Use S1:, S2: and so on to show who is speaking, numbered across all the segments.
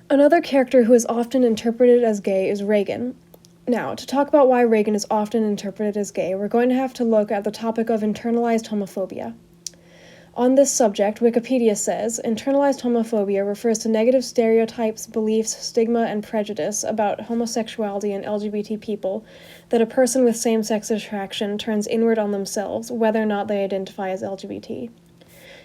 S1: Another character who is often interpreted as gay is Reigen. Now, to talk about why Reigen is often interpreted as gay, we're going to have to look at the topic of internalized homophobia. On this subject, Wikipedia says, internalized homophobia refers to negative stereotypes, beliefs, stigma, and prejudice about homosexuality and LGBT people that a person with same-sex attraction turns inward on themselves, whether or not they identify as LGBT.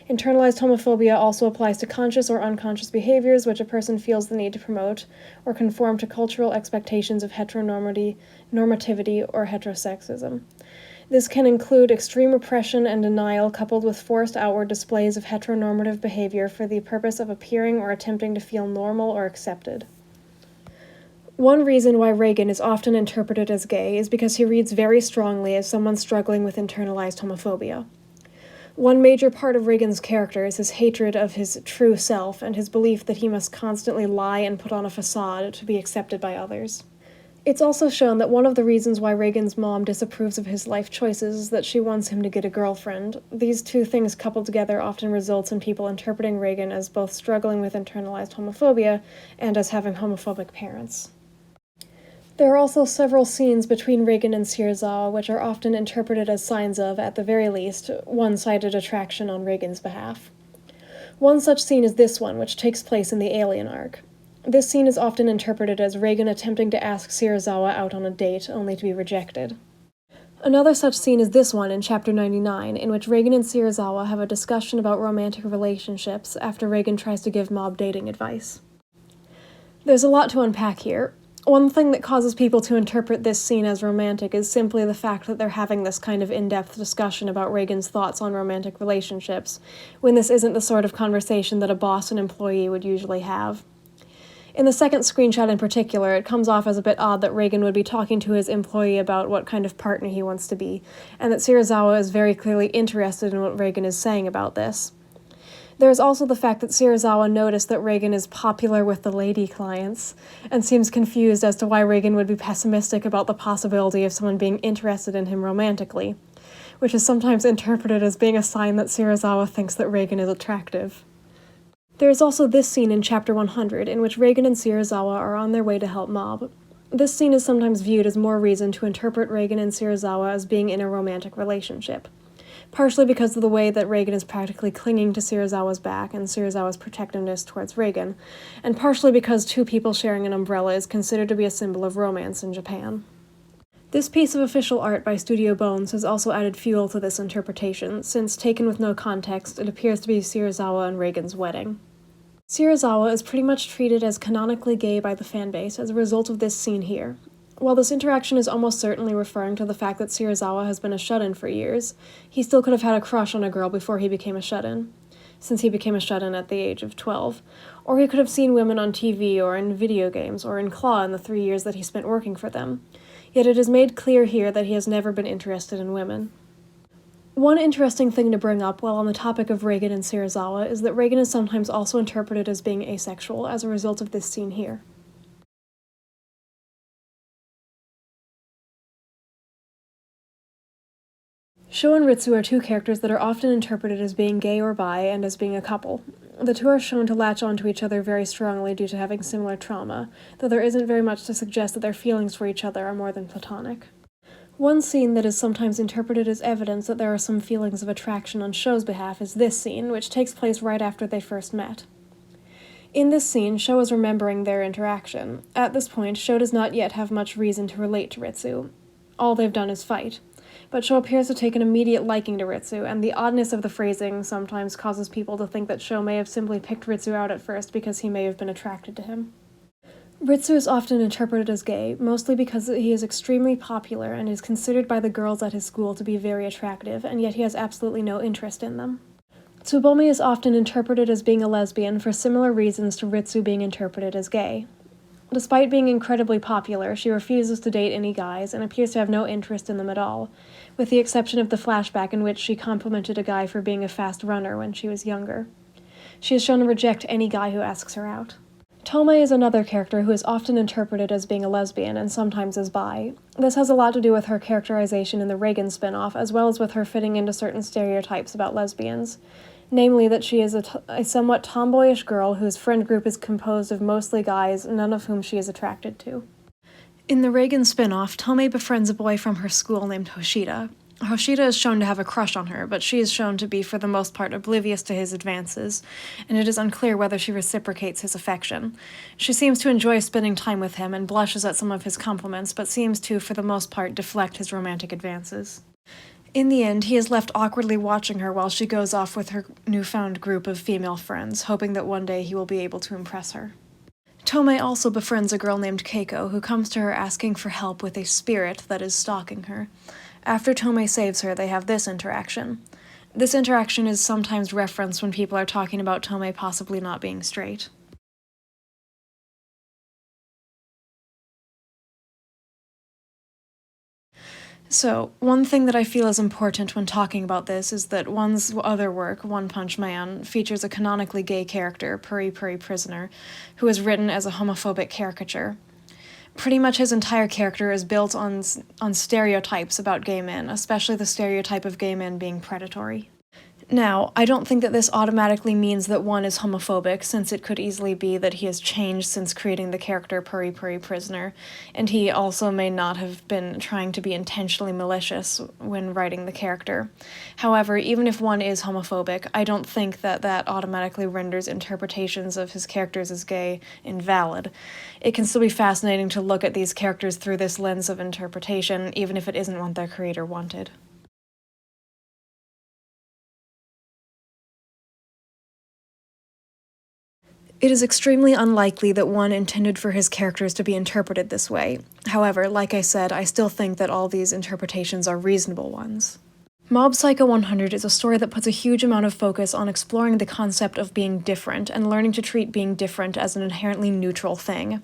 S1: Internalized homophobia also applies to conscious or unconscious behaviors which a person feels the need to promote or conform to cultural expectations of heteronormativity or heterosexism. This can include extreme repression and denial coupled with forced outward displays of heteronormative behavior for the purpose of appearing or attempting to feel normal or accepted. One reason why Reigen is often interpreted as gay is because he reads very strongly as someone struggling with internalized homophobia. One major part of Reigen's character is his hatred of his true self and his belief that he must constantly lie and put on a facade to be accepted by others. It's also shown that one of the reasons why Reigen's mom disapproves of his life choices is that she wants him to get a girlfriend. These two things coupled together often results in people interpreting Reigen as both struggling with internalized homophobia and as having homophobic parents. There are also several scenes between Reigen and Serizawa which are often interpreted as signs of, at the very least, one-sided attraction on Reigen's behalf. One such scene is this one, which takes place in the Alien arc. This scene is often interpreted as Reigen attempting to ask Serizawa out on a date, only to be rejected. Another such scene is this one in Chapter 99, in which Reigen and Serizawa have a discussion about romantic relationships after Reigen tries to give mob dating advice. There's a lot to unpack here. One thing that causes people to interpret this scene as romantic is simply the fact that they're having this kind of in-depth discussion about Reigen's thoughts on romantic relationships, when this isn't the sort of conversation that a boss and employee would usually have. In the second screenshot in particular, it comes off as a bit odd that Reigen would be talking to his employee about what kind of partner he wants to be, and that Serizawa is very clearly interested in what Reigen is saying about this. There is also the fact that Serizawa noticed that Reigen is popular with the lady clients, and seems confused as to why Reigen would be pessimistic about the possibility of someone being interested in him romantically, which is sometimes interpreted as being a sign that Serizawa thinks that Reigen is attractive. There is also this scene in Chapter 100, in which Reigen and Serizawa are on their way to help Mob. This scene is sometimes viewed as more reason to interpret Reigen and Serizawa as being in a romantic relationship, partially because of the way that Reigen is practically clinging to Serizawa's back and Serizawa's protectiveness towards Reigen, and partially because two people sharing an umbrella is considered to be a symbol of romance in Japan. This piece of official art by Studio Bones has also added fuel to this interpretation, since, taken with no context, it appears to be Serizawa and Reigen's wedding. Serizawa is pretty much treated as canonically gay by the fanbase as a result of this scene here. While this interaction is almost certainly referring to the fact that Serizawa has been a shut-in for years, he still could have had a crush on a girl before he became a shut-in, since he became a shut-in at the age of 12, or he could have seen women on TV or in video games or in Claw in the 3 years that he spent working for them, yet it is made clear here that he has never been interested in women. One interesting thing to bring up while on the topic of Reigen and Serizawa is that Reigen is sometimes also interpreted as being asexual as a result of this scene here. Sho and Ritsu are two characters that are often interpreted as being gay or bi and as being a couple. The two are shown to latch onto each other very strongly due to having similar trauma, though there isn't very much to suggest that their feelings for each other are more than platonic. One scene that is sometimes interpreted as evidence that there are some feelings of attraction on Sho's behalf is this scene, which takes place right after they first met. In this scene, Sho is remembering their interaction. At this point, Sho does not yet have much reason to relate to Ritsu. All they've done is fight. But Sho appears to take an immediate liking to Ritsu, and the oddness of the phrasing sometimes causes people to think that Sho may have simply picked Ritsu out at first because he may have been attracted to him. Ritsu is often interpreted as gay, mostly because he is extremely popular and is considered by the girls at his school to be very attractive, and yet he has absolutely no interest in them. Tsubomi is often interpreted as being a lesbian for similar reasons to Ritsu being interpreted as gay. Despite being incredibly popular, she refuses to date any guys and appears to have no interest in them at all, with the exception of the flashback in which she complimented a guy for being a fast runner when she was younger. She is shown to reject any guy who asks her out. Tomei is another character who is often interpreted as being a lesbian and sometimes as bi. This has a lot to do with her characterization in the Reigen spin-off, as well as with her fitting into certain stereotypes about lesbians. namely that she is a somewhat tomboyish girl whose friend group is composed of mostly guys, none of whom she is attracted to. In the Reigen spin-off, Tomei befriends a boy from her school named Hoshida. Hoshida is shown to have a crush on her, but she is shown to be for the most part oblivious to his advances, and it is unclear whether she reciprocates his affection. She seems to enjoy spending time with him and blushes at some of his compliments, but seems to, for the most part, deflect his romantic advances. In the end, he is left awkwardly watching her while she goes off with her newfound group of female friends, hoping that one day he will be able to impress her. Tomei also befriends a girl named Keiko, who comes to her asking for help with a spirit that is stalking her. After Tomei saves her, they have this interaction. This interaction is sometimes referenced when people are talking about Tomei possibly not being straight. So, one thing that I feel is important when talking about this is that one's other work, One Punch Man, features a canonically gay character, Puri Puri Prisoner, who is written as a homophobic caricature. Pretty much his entire character is built on stereotypes about gay men, especially the stereotype of gay men being predatory. Now, I don't think that this automatically means that one is homophobic, since it could easily be that he has changed since creating the character Puri Puri Prisoner, and he also may not have been trying to be intentionally malicious when writing the character. However, even if one is homophobic, I don't think that that automatically renders interpretations of his characters as gay invalid. It can still be fascinating to look at these characters through this lens of interpretation, even if it isn't what their creator wanted. It is extremely unlikely that one intended for his characters to be interpreted this way. However, like I said, I still think that all these interpretations are reasonable ones. Mob Psycho 100 is a story that puts a huge amount of focus on exploring the concept of being different and learning to treat being different as an inherently neutral thing.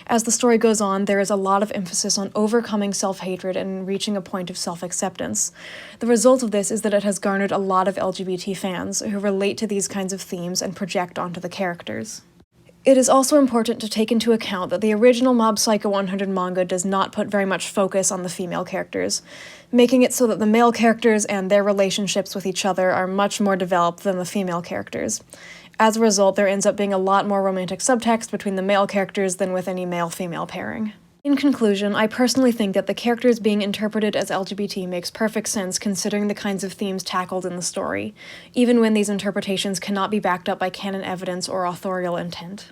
S1: As the story goes on, there is a lot of emphasis on overcoming self-hatred and reaching a point of self-acceptance. The result of this is that it has garnered a lot of LGBT fans who relate to these kinds of themes and project onto the characters. It is also important to take into account that the original Mob Psycho 100 manga does not put very much focus on the female characters, making it so that the male characters and their relationships with each other are much more developed than the female characters. As a result, there ends up being a lot more romantic subtext between the male characters than with any male-female pairing. In conclusion, I personally think that the characters being interpreted as LGBT makes perfect sense considering the kinds of themes tackled in the story, even when these interpretations cannot be backed up by canon evidence or authorial intent.